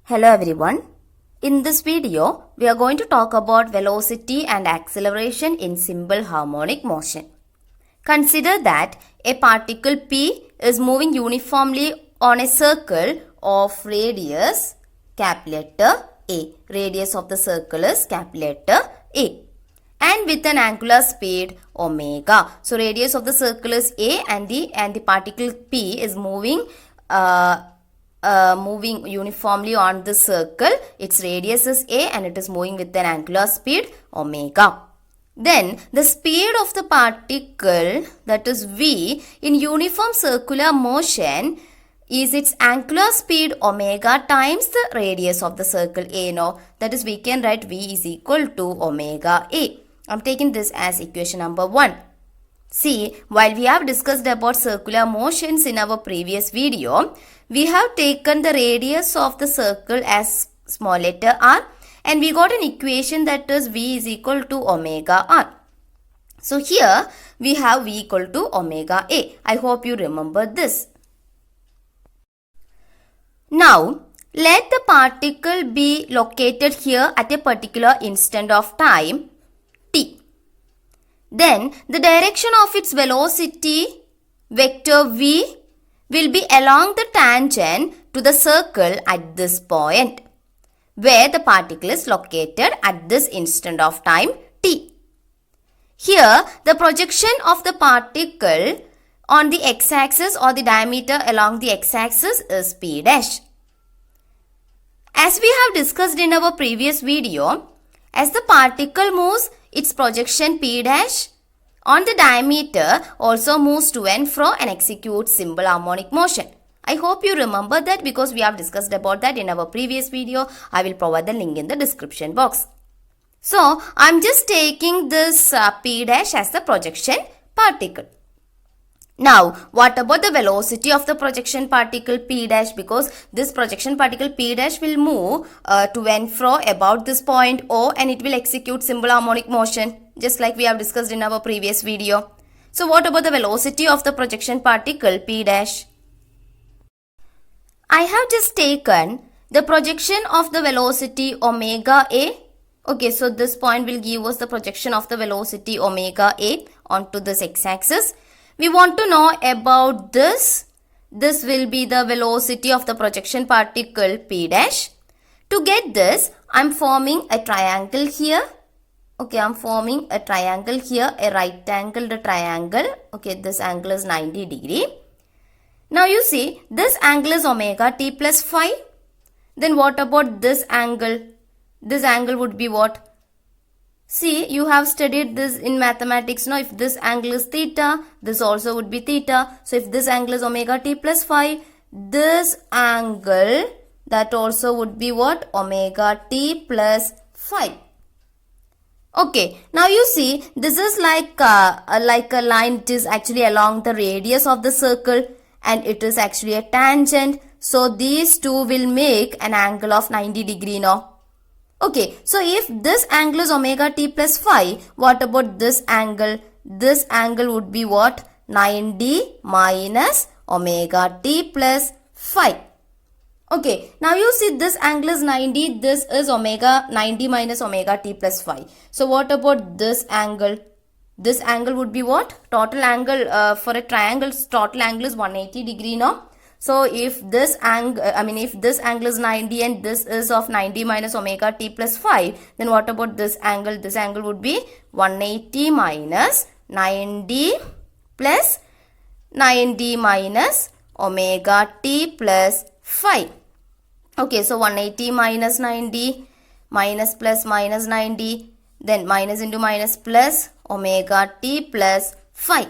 Hello everyone. In this video, we are going to talk about velocity and acceleration in simple harmonic motion. Consider that a particle P is moving uniformly on a circle of radius capital A. Radius of the circle is capital A. And with an angular speed omega. So radius of the circle is A and the particle P is moving uniformly on the circle. Its radius is A and it is moving with an angular speed omega. Then the speed of the particle, that is V, in uniform circular motion is its angular speed omega times the radius of the circle A. Now, that is we can write V is equal to omega A. I am taking this as equation number 1. See, while we have discussed about circular motions in our previous video, we have taken the radius of the circle as small letter r and we got an equation that is V is equal to omega r. So here we have V equal to omega A. I hope you remember this. Now, let the particle be located here at a particular instant of time t. Then the direction of its velocity vector v will be along the tangent to the circle at this point where the particle is located at this instant of time t. Here the projection of the particle on the x-axis or the diameter along the x-axis is p dash. As we have discussed in our previous video, as the particle moves, its projection p dash on the diameter also moves to and fro and executes simple harmonic motion. I hope you remember that because we have discussed about that in our previous video. I will provide the link in the description box. So, I am just taking this p dash as the projection particle. Now, what about the velocity of the projection particle p dash? Because this projection particle p dash will move to and fro about this point O and it will execute simple harmonic motion just like we have discussed in our previous video. So, what about the velocity of the projection particle p dash? I have just taken the projection of the velocity omega A. Okay, so this point will give us the projection of the velocity omega A onto this x-axis. We want to know about this. This will be the velocity of the projection particle p dash. To get this, I am forming a triangle here. Okay, I am forming a triangle here, a right angled triangle. Okay, this angle is 90 degree. Now you see, this angle is omega t plus phi. Then what about this angle? This angle would be what? See, you have studied this in mathematics. Now, if this angle is theta, this also would be theta. So, if this angle is omega t plus phi, this angle, that also would be what? Omega t plus phi. Okay, now you see, this is like a line. It is actually along the radius of the circle and it is actually a tangent. So, these two will make an angle of 90 degree now. Okay, so if this angle is omega t plus phi, what about this angle? This angle would be what? 90 minus omega t plus phi. Okay, now you see this angle is 90, this is omega 90 minus omega t plus phi. So what about this angle? This angle would be what? Total angle for a triangle, total angle is 180 degree now. So if this angle, if this angle is 90 and this is of 90 minus omega t plus phi, then what about this angle? This angle would be 180 minus 90 plus 90 minus omega t plus phi. Okay, so 180 minus 90 minus plus minus 90, then minus into minus plus omega t plus phi.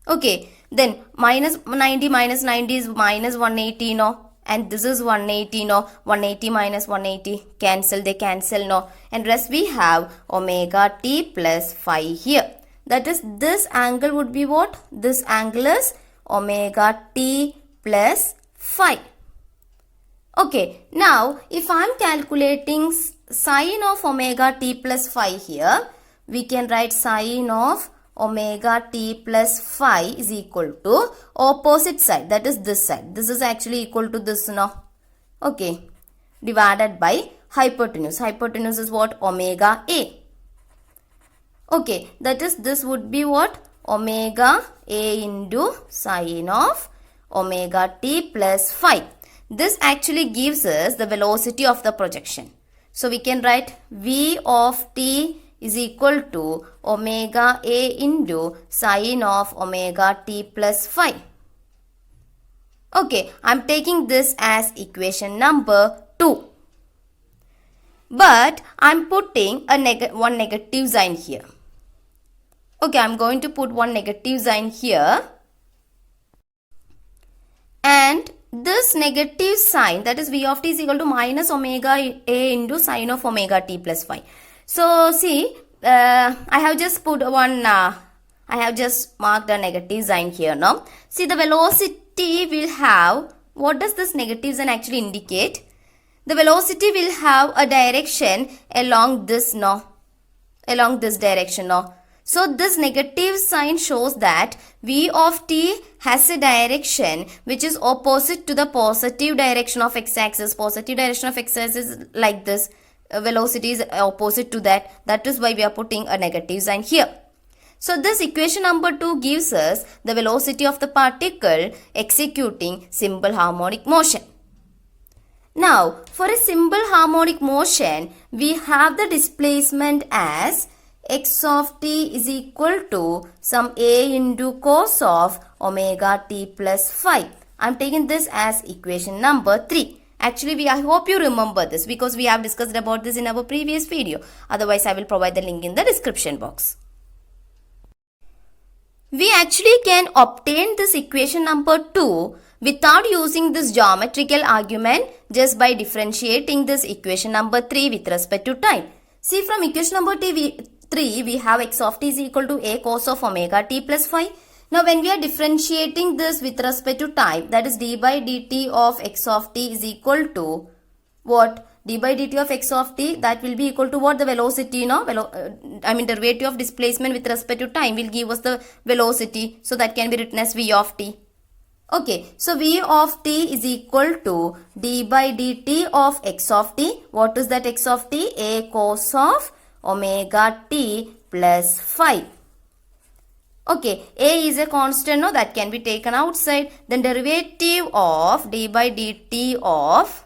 Okay, then minus 90 minus 90 is minus 180 no, and this is 180 no, 180 minus 180 cancel, they cancel no, and rest we have omega t plus phi here. That is, this angle would be what? This angle is omega t plus phi. Okay, now if I am calculating sine of omega t plus phi here, we can write sine of omega t plus phi is equal to opposite side, that is this side. This is actually equal to this now. Okay, divided by hypotenuse. Hypotenuse is what? Omega A. Okay, that is, this would be what? Omega A into sine of omega t plus phi. This actually gives us the velocity of the projection. So we can write V of t is equal to omega A into sine of omega t plus phi. Okay, I am taking this as equation number 2. But I am putting one negative sign here. Okay, I am going to put one negative sign here. And this negative sign, that is V of t is equal to minus omega A into sine of omega t plus phi. So see, I have just put one, I have just marked a negative sign here now. See, the velocity will have, what does this negative sign actually indicate? The velocity will have a direction along this direction now. So this negative sign shows that V of t has a direction which is opposite to the positive direction of x-axis. Positive direction of x-axis is like this. Velocity is opposite to that. That is why we are putting a negative sign here. So this equation number 2 gives us the velocity of the particle executing simple harmonic motion. Now, for a simple harmonic motion, we have the displacement as x of t is equal to some a into cos of omega t plus phi. I am taking this as equation number 3. Actually, I hope you remember this because we have discussed about this in our previous video. Otherwise, I will provide the link in the description box. We actually can obtain this equation number 2 without using this geometrical argument, just by differentiating this equation number 3 with respect to time. See, from equation number 3, we have x of t is equal to a cos of omega t plus phi. Now, when we are differentiating this with respect to time, that is d by dt of x of t is equal to what? D by dt of x of t, that will be equal to what? The velocity, derivative of displacement with respect to time will give us the velocity. So, that can be written as v of t. Okay, so v of t is equal to d by dt of x of t. What is that x of t? A cos of omega t plus phi. Okay, a is a constant, no, that can be taken outside. Then derivative of d by dt of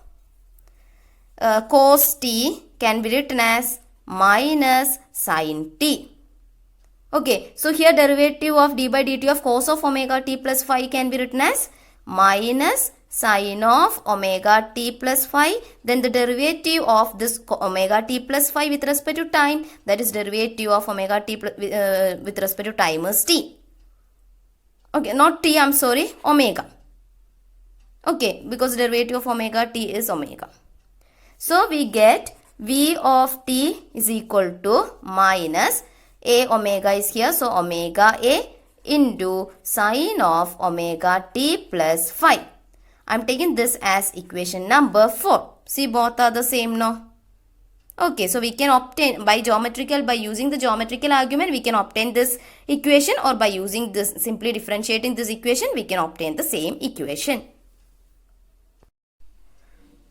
cos t can be written as minus sin t. Okay, so here derivative of d by dt of cos of omega t plus phi can be written as minus sin of omega t plus phi. Then the derivative of this omega t plus phi with respect to time, that is derivative of omega t with respect to time is t. Okay, not t, I am sorry, omega. Okay, because derivative of omega t is omega. So we get v of t is equal to minus a omega is here, so omega a into sine of omega t plus phi. I am taking this as equation number 4. See, both are the same now. Okay, so we can obtain by using the geometrical argument, we can obtain this equation, or by using this, simply differentiating this equation, we can obtain the same equation.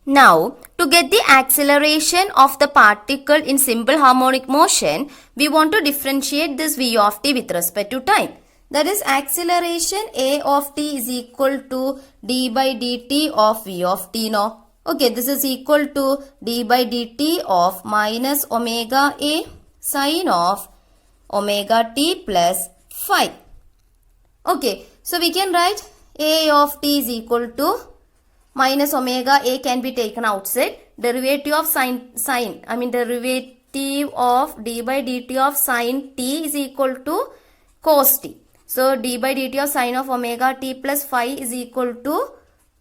Now, to get the acceleration of the particle in simple harmonic motion, we want to differentiate this v of t with respect to time. That is, acceleration a of t is equal to d by dt of v of t now. Okay, this is equal to d by dt of minus omega a sine of omega t plus phi. Okay, so we can write a of t is equal to minus omega a can be taken outside. Derivative of derivative of d by dt of sine t is equal to cos t. So, d by dt of sine of omega t plus phi is equal to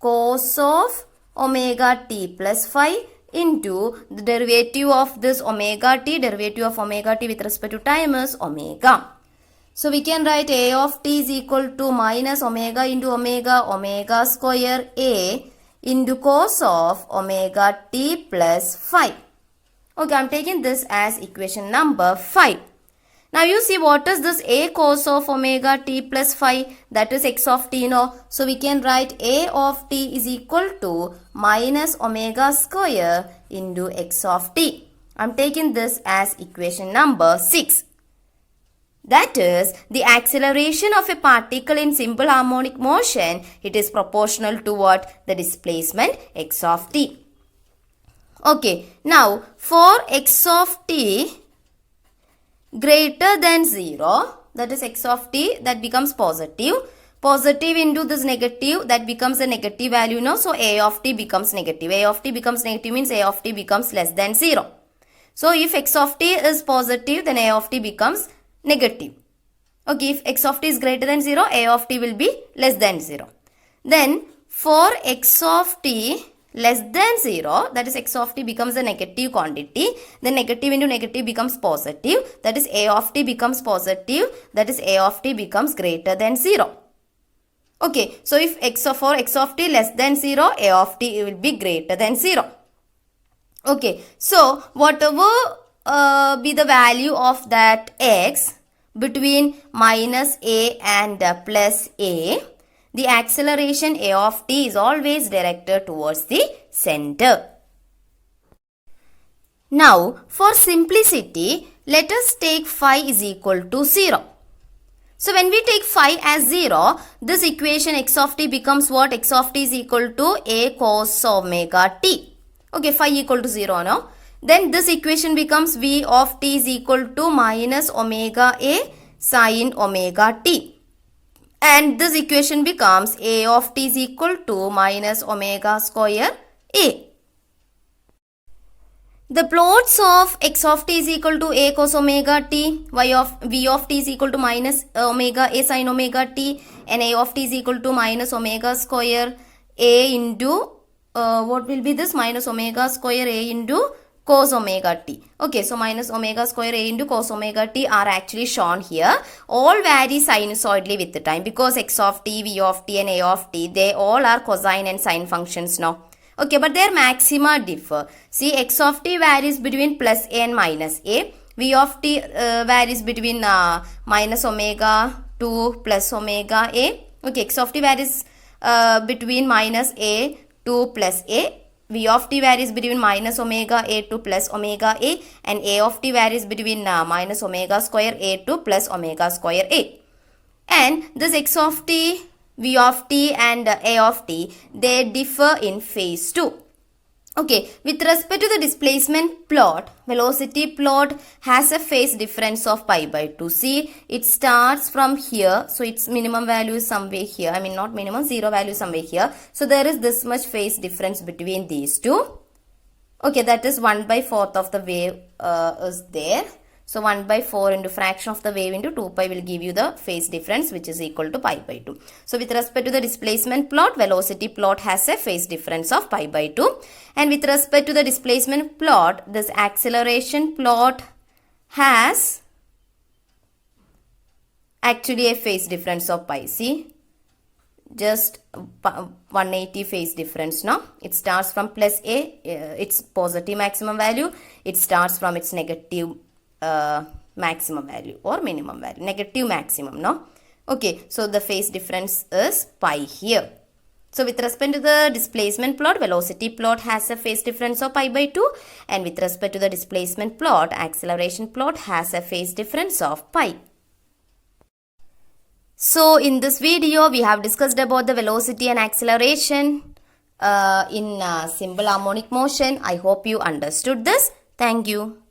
cos of omega t plus phi into the derivative of this omega t. Derivative of omega t with respect to time is omega. So, we can write a of t is equal to minus omega into omega square a into cos of omega t plus phi. Okay, I am taking this as equation number 5. Now you see what is this a cos of omega t plus phi, that is x of t, no? So we can write a of t is equal to minus omega square into x of t. I'm taking this as equation number 6. That is, the acceleration of a particle in simple harmonic motion, it is proportional to what? The displacement x of t. Okay, now for x of t greater than 0, that is x of t, that becomes positive. Positive into this negative, that becomes a negative value, no? So a of t becomes negative. A of t becomes negative means a of t becomes less than 0. So if x of t is positive, then a of t becomes negative. Okay, if x of t is greater than 0, a of t will be less than 0. Then for x of t less than 0, that is x of t becomes a negative quantity, then negative into negative becomes positive, that is a of t becomes positive, that is a of t becomes greater than 0. Okay, so if for x of t less than 0, a of t will be greater than 0. Okay, so whatever be the value of that x between minus a and plus a, the acceleration a of t is always directed towards the center. Now, for simplicity, let us take phi is equal to 0. So, when we take phi as 0, this equation x of t becomes what? X of t is equal to a cos omega t. Okay, phi equal to 0 now. Then this equation becomes v of t is equal to minus omega a sin omega t. And this equation becomes a of t is equal to minus omega square a. The plots of x of t is equal to a cos omega t, v of t is equal to minus omega a sin omega t, and a of t is equal to minus omega square a into, what will be this? Minus omega square a into cos omega t. Okay, so minus omega square a into cos omega t are actually shown here. All vary sinusoidally with the time because x of t, v of t and a of t, they all are cosine and sine functions now. Okay, but their maxima differ. See, x of t varies between plus a and minus a. V of t varies between minus omega to plus omega a. Okay, x of t varies between minus a to plus a. V of t varies between minus omega a to plus omega a, and a of t varies between minus omega square a to plus omega square a. And this x of t, v of t and a of t, they differ in phase too. Okay, with respect to the displacement plot, velocity plot has a phase difference of pi by 2. See, it starts from here. So, its minimum value is somewhere here. I mean, not minimum, 0 value somewhere here. So, there is this much phase difference between these two. Okay, that is 1 by 4th of the wave is there. So, 1 by 4 into fraction of the wave into 2 pi will give you the phase difference, which is equal to pi by 2. So, with respect to the displacement plot, velocity plot has a phase difference of pi by 2. And with respect to the displacement plot, this acceleration plot has actually a phase difference of pi. See, just 180 phase difference now. It starts from plus a, its positive maximum value. It starts from its negative maximum value or minimum value, negative maximum, no? Okay, so the phase difference is pi here. So with respect to the displacement plot, velocity plot has a phase difference of pi by 2, and with respect to the displacement plot, acceleration plot has a phase difference of pi. So in this video, we have discussed about the velocity and acceleration in simple harmonic motion. I hope you understood this. Thank you.